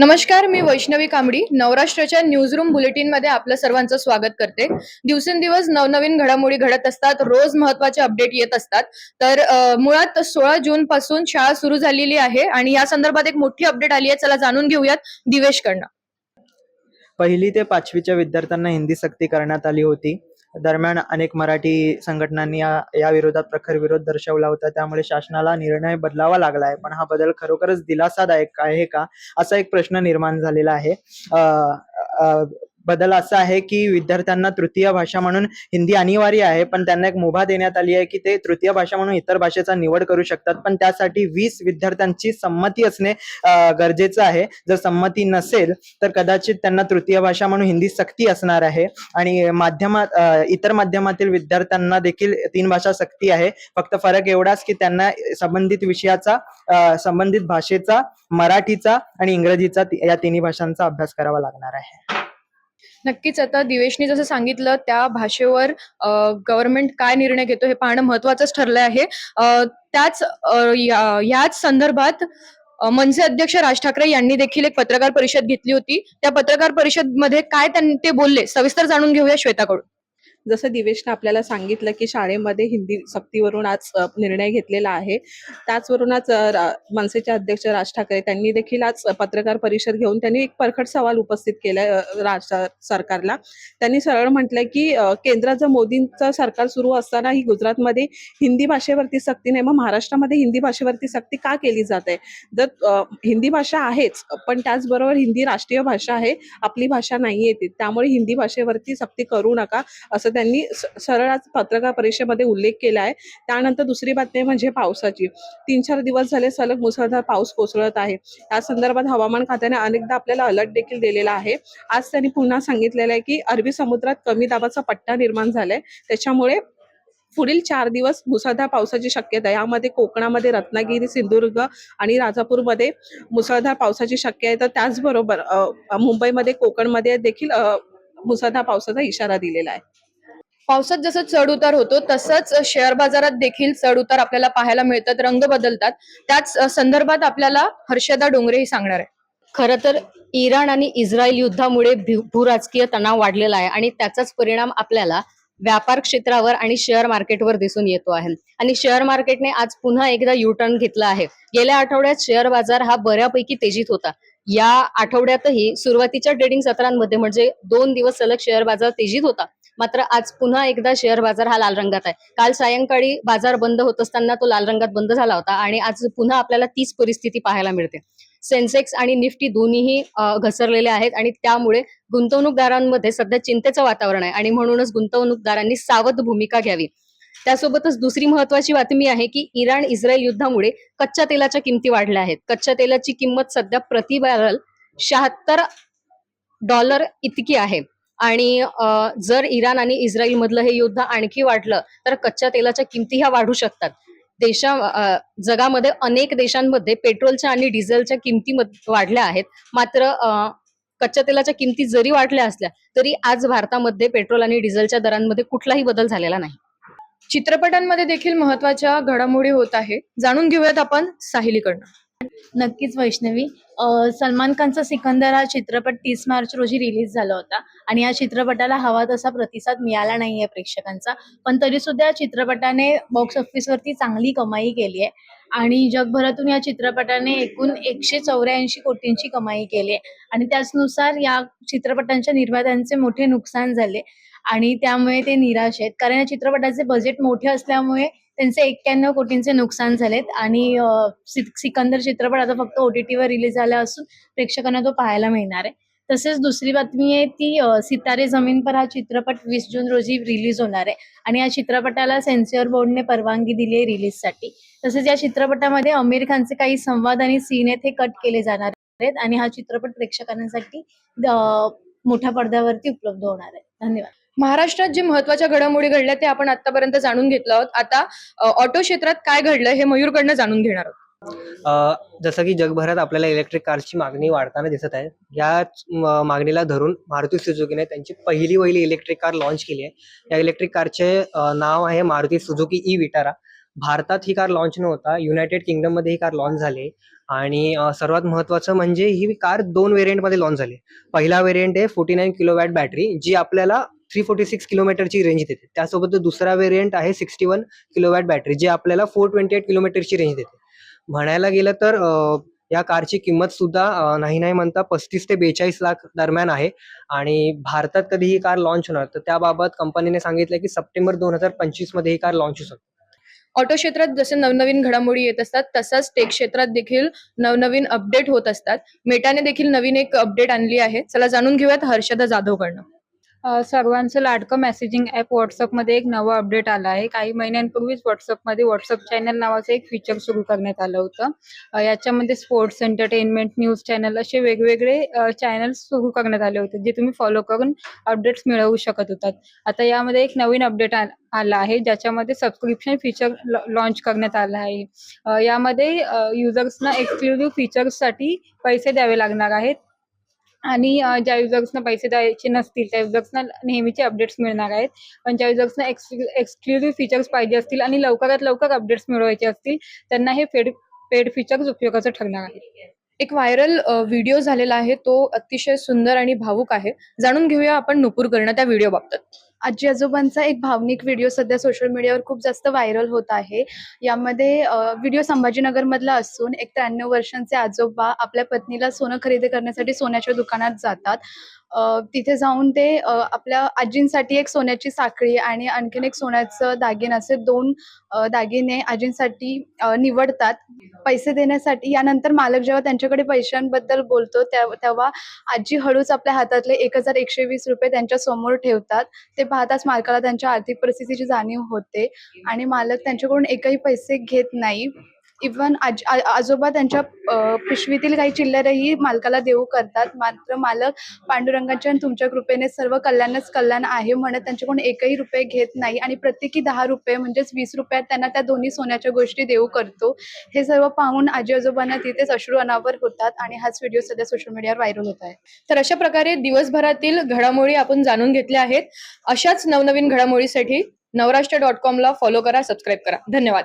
नमस्कार, मी वैष्णवी कांबडी नवराष्ट्राच्या न्यूजरूम बुलेटिनमध्ये आपलं सर्वांचं स्वागत करते. दिवसेंदिवस नवनवीन घडामोडी घडत असतात, रोज महत्त्वाचे अपडेट येत असतात. तर मुळात 16 जून पासून शाळा सुरू झालेली आहे आणि या संदर्भात एक मोठी अपडेट आली आहे. चला जाणून घेऊयात दिवेशकडनं. पहिली ते पाचवीच्या विद्यार्थ्यांना हिंदी सक्ती करण्यात आली होती. दरम्यान अनेक मराठी संघटनांनी या विरोधात प्रखर विरोध दर्शवला होता. त्यामुळे शासनाला निर्णय बदलावा लागला आहे. पण हा बदल खरोखरच दिलासादायक आहे का, असा एक प्रश्न निर्माण झालेला आहे. अ, अ, बदल असा आहे की विद्यार्थ्यांना तृतीय भाषा म्हणून हिंदी अनिवार्य आहे, पण त्यांना एक मुभा देण्यात आली आहे की ते तृतीय भाषा म्हणून इतर भाषेचा निवड करू शकतात. पण त्यासाठी 20 विद्यार्थ्यांची संमती असणे गरजेचं आहे. जर संमती नसेल तर कदाचित त्यांना तृतीय भाषा म्हणून हिंदी सक्ती असणार आहे. आणि इतर माध्यमातील विद्यार्थ्यांना देखील 3 भाषा सक्ती आहे. फक्त फरक एवढाच की त्यांना संबंधित विषयाचा, संबंधित भाषेचा, मराठीचा आणि इंग्रजीचा या तिन्ही भाषांचा अभ्यास करावा लागणार आहे. नक्कीच आता दिवेशनी जसं सांगितलं त्या भाषेवर गव्हर्नमेंट काय निर्णय घेतो हे पाहणं महत्त्वाचंच ठरलं आहे. याच संदर्भात मनसे अध्यक्ष राज ठाकरे यांनी देखील एक पत्रकार परिषद घेतली होती. त्या पत्रकार परिषदेमध्ये काय ते बोलले सविस्तर जाणून घेऊया श्वेताकडून. जसं दिवेशने आपल्याला सांगितलं की शाळेमध्ये हिंदी सक्तीवरून आज निर्णय घेतलेला आहे. त्याचवरून आज मनसेचे अध्यक्ष राज ठाकरे त्यांनी देखील आज पत्रकार परिषद घेऊन त्यांनी एक परखड सवाल उपस्थित केलाय सरकारला. त्यांनी सरळ म्हटलंय की केंद्रात जर मोदींचं सरकार सुरू असताना ही गुजरातमध्ये हिंदी भाषेवरती सक्ती नाही, मग महाराष्ट्रामध्ये हिंदी भाषेवरती सक्ती का केली जाते? जर हिंदी भाषा आहेच, पण त्याचबरोबर हिंदी राष्ट्रीय भाषा आहे, आपली भाषा नाहीये ती. त्यामुळे हिंदी भाषेवरती सक्ती करू नका, असं त्यांनी सरळ आज पत्रकार परिषदेमध्ये उल्लेख केला आहे. त्यानंतर दुसरी बातमी म्हणजे पावसाची. 3-4 दिवस झाले सलग मुसळधार पाऊस कोसळत आहे. या संदर्भात हवामान खात्याने अनेकदा आपल्याला अलर्ट देखील दिलेला आहे. आज त्यांनी पुन्हा सांगितलेलं आहे की अरबी समुद्रात कमी दाबाचा पट्टा निर्माण झालाय. त्याच्यामुळे पुढील 4 दिवस मुसळधार पावसाची शक्यता आहे. यामध्ये कोकणामध्ये रत्नागिरी, सिंधुदुर्ग आणि राजापूरमध्ये मुसळधार पावसाची शक्यता आहे. तर त्याचबरोबर मुंबईमध्ये, कोकणमध्ये देखील मुसळधार पावसाचा इशारा दिलेला आहे. पावसात जसं चढ उतार होतो तसंच शेअर बाजारात देखील चढ उतार आपल्याला पाहायला मिळतात, रंग बदलतात. त्याच संदर्भात आपल्याला हर्षदा डोंगरे ही सांगणार आहे. खरं तर इराण आणि इस्रायल युद्धामुळे भूराजकीय तणाव वाढलेला आहे आणि त्याचाच परिणाम आपल्याला व्यापार क्षेत्रावर आणि शेअर मार्केटवर दिसून येतो आहे. आणि शेअर मार्केटने आज पुन्हा एकदा युटर्न घेतला आहे. गेल्या आठवड्यात शेअर बाजार हा बऱ्यापैकी तेजीत होता. या आठवड्यातही सुरुवातीच्या ट्रेडिंग सत्रांमध्ये म्हणजे 2 दिवस सलग शेअर बाजार तेजीत होता. मात्र आज पुन्हा एकदा शेअर बाजार हा लाल रंगात आहे. काल सायंकाळी बाजार बंद होत असताना तो लाल रंगात बंद झाला होता आणि आज पुन्हा आपल्याला तीच परिस्थिती पाहायला मिळते. सेन्सेक्स आणि निफ्टी दोन्हीही घसरलेले आहेत आणि त्यामुळे गुंतवणूकदारांमध्ये सध्या चिंतेचं वातावरण आहे आणि म्हणूनच गुंतवणूकदारांनी सावध भूमिका घ्यावी. त्यासोबतच दुसरी महत्वाची बातमी आहे की इराण इस्रायल युद्धामुळे कच्च्या तेलाच्या किमती वाढल्या आहेत. कच्च्या तेलाची किंमत सध्या प्रति बॅरल $76 इतकी आहे आणि जर इराण आणि इस्रायल मधलं हे युद्ध आणखी वाढलं तर कच्च्या तेलाच्या किमती ह्या वाढू शकतात. जगामध्ये अनेक देशांमध्ये पेट्रोलच्या आणि डिझेलच्या किमती वाढल्या आहेत. मात्र कच्च्या तेलाच्या किमती जरी वाढल्या असल्या तरी आज भारतामध्ये पेट्रोल आणि डिझेलच्या दरांमध्ये कुठलाही बदल झालेला नाही. चित्रपटांमध्ये देखील महत्त्वाच्या घडामोडी होत आहे. जाणून घेऊयात आपण साहिलीकडनं. नक्कीच वैष्णवी. सलमान खानचा सिकंदर हा चित्रपट 30 मार्च रोजी रिलीज झाला होता आणि या चित्रपटाला हवा तसा प्रतिसाद मिळाला नाहीये प्रेक्षकांचा. पण तरी सुद्धा या चित्रपटाने बॉक्स ऑफिसवरती चांगली कमाई केली आहे आणि जगभरातून या चित्रपटाने एकूण 184 कोटींची कमाई केली आहे आणि त्याचनुसार या चित्रपटांच्या निर्मात्यांचे मोठे नुकसान झाले आणि त्यामुळे ते निराश आहेत. कारण या चित्रपटाचे बजेट मोठे असल्यामुळे त्यांचे 91 कोटींचे नुकसान झालेत आणि सिकंदर चित्रपट आता फक्त OTT वर रिलीज झाला असून प्रेक्षकांना तो पाहायला मिळणार आहे. तसेच दुसरी बातमी आहे ती सितारे जमीन पर हा चित्रपट 20 जून रोजी रिलीज होणार आहे आणि या चित्रपटाला सेन्सॉर बोर्डने परवानगी दिली आहे रिलीजसाठी. तसेच या चित्रपटामध्ये आमिर खानचे काही संवाद आणि सीन आहेत हे कट केले जाणार आहेत आणि हा चित्रपट प्रेक्षकांसाठी मोठ्या पडद्यावरती उपलब्ध होणार आहे. धन्यवाद. महाराष्ट्रात जे महत्त्वाच्या घडामोडी घडल्या ते आपण आतापर्यंत जाणून घेतलं आहोत. आता ऑटो क्षेत्रात काय घडलं हे मयूरकडनं जाणून घेणार आहोत. जसं की जगभरात आपल्याला इलेक्ट्रिक कारची मागणी वाढताना दिसत आहे. याच मागणीला धरून मारुती सुझुकीने त्यांची पहिली इलेक्ट्रिक कार लॉन्च केली आहे. या इलेक्ट्रिक कारचे नाव आहे मारुती सुझुकी ई विटारा. भारतात ही कार लॉन्च नव्हता, युनायटेड किंगडम मध्ये ही कार लॉन्च झाली. आणि सर्वात महत्वाचं म्हणजे ही कार 2 व्हेरियंट मध्ये लॉन्च झाली. पहिला व्हेरियंट आहे 49 किलोवॅट बॅटरी, जी आपल्याला 346 किलोमीटरची रेंज देते. त्यासोबत दुसरा व्हेरियंट आहे 61 किलोवॅट बॅटरी, जी आपल्याला 428 किलोमीटरची रेंज देते. म्हणायला गेलं तर या कारची किंमत सुद्धा नाही नाही म्हणता 35 ते 42 लाख दरम्यान आहे. आणि भारतात कधी ही कार लॉन्च होणार, तर त्याबाबत कंपनीने सांगितलं की सप्टेंबर 2025 मध्ये ही कार लॉन्च होऊ शकते. ऑटो क्षेत्रात जसे नवनवीन घडामोडी येत असतात तसाच टेक क्षेत्रात देखील नवनवीन अपडेट होत असतात. मेटाने देखील नवीन एक अपडेट आणली आहे. चला जाणून घेऊयात हर्षदा जाधवकडनं. सर्वांचं लाडकं मेसेजिंग ॲप व्हॉट्सअपमध्ये एक नवं अपडेट आलं आहे. काही महिन्यांपूर्वीच व्हॉट्सअपमध्ये व्हॉट्सअप चॅनल नावाचं एक फीचर सुरू करण्यात आलं होतं. याच्यामध्ये स्पोर्ट्स, एंटरटेनमेंट, न्यूज चॅनल असे वेगवेगळे चॅनल्स सुरू करण्यात आले होते, जे तुम्ही फॉलो करून अपडेट्स मिळवू शकत होतात. आता यामध्ये एक नवीन अपडेट आला आहे, ज्याच्यामध्ये सबस्क्रिप्शन फीचर लॉन्च करण्यात आलं आहे. यामध्ये युजर्सना एक्सक्लुझिव्ह फीचर्ससाठी पैसे द्यावे लागणार आहेत. आणि ज्या युजर्सना पैसे द्यायचे नसतील त्या युजर्सना नेहमीचे अपडेट्स मिळणार आहेत. पण ज्या युजर्सना एक्सक्लुझिव्ह फीचर्स पाहिजे असतील आणि लवकरात लवकर अपडेट्स मिळवायचे असतील, त्यांना हे पेड फीचर्स उपयोगाचं ठरणार आहे. एक व्हायरल व्हिडिओ झालेला आहे, तो अतिशय सुंदर आणि भावूक आहे. जाणून घेऊया आपण नुपूरकडनं त्या व्हिडिओ बाबत. आजी आजोबांचा एक भावनिक व्हिडिओ सध्या सोशल मीडियावर खूप जास्त व्हायरल होत आहे. यामध्ये व्हिडिओ संभाजीनगरमधला असून एक 93 वर्षांचे आजोबा आपल्या पत्नीला सोनं खरेदी करण्यासाठी सोन्याच्या दुकानात जातात. तिथे जाऊन ते आपल्या आजींसाठी एक सोन्याची साखळी आणि आणखीन एक सोन्याचं दागिना असे 2 दागिने आजींसाठी निवडतात पैसे देण्यासाठी. यानंतर मालक जेव्हा त्यांच्याकडे पैशांबद्दल बोलतो तेव्हा आजी हळूच आपल्या हातातले 1120 रुपये त्यांच्या समोर ठेवतात. ते पाहताच मालकाला त्यांच्या आर्थिक परिस्थितीची जाणीव होते आणि मालक त्यांच्याकडून एकही पैसे घेत नाही. इव्हन आजोबा त्यांच्या पिशवीतील काही चिल्लरही मालकाला देऊ करतात. मात्र मालक पांडुरंगाच्या आणि तुमच्या कृपेने सर्व कल्याणच कल्याण आहे म्हणत त्यांच्याकडून एकही रुपये घेत नाही आणि प्रत्येकी 10 रुपये म्हणजेच 20 रुपयात त्यांना त्या दोन्ही सोन्याच्या गोष्टी देऊ करतो. हे सर्व पाहून आजी आजोबांना तिथेच अश्रू अनावर होतात आणि हाच व्हिडिओ सध्या सोशल मीडियावर व्हायरल होत आहे. तर अशा प्रकारे दिवसभरातील घडामोडी आपण जाणून घेतल्या आहेत. अशाच नवनवीन घडामोडीसाठी नवराष्ट्र.com ला फॉलो करा, सबस्क्राईब करा. धन्यवाद.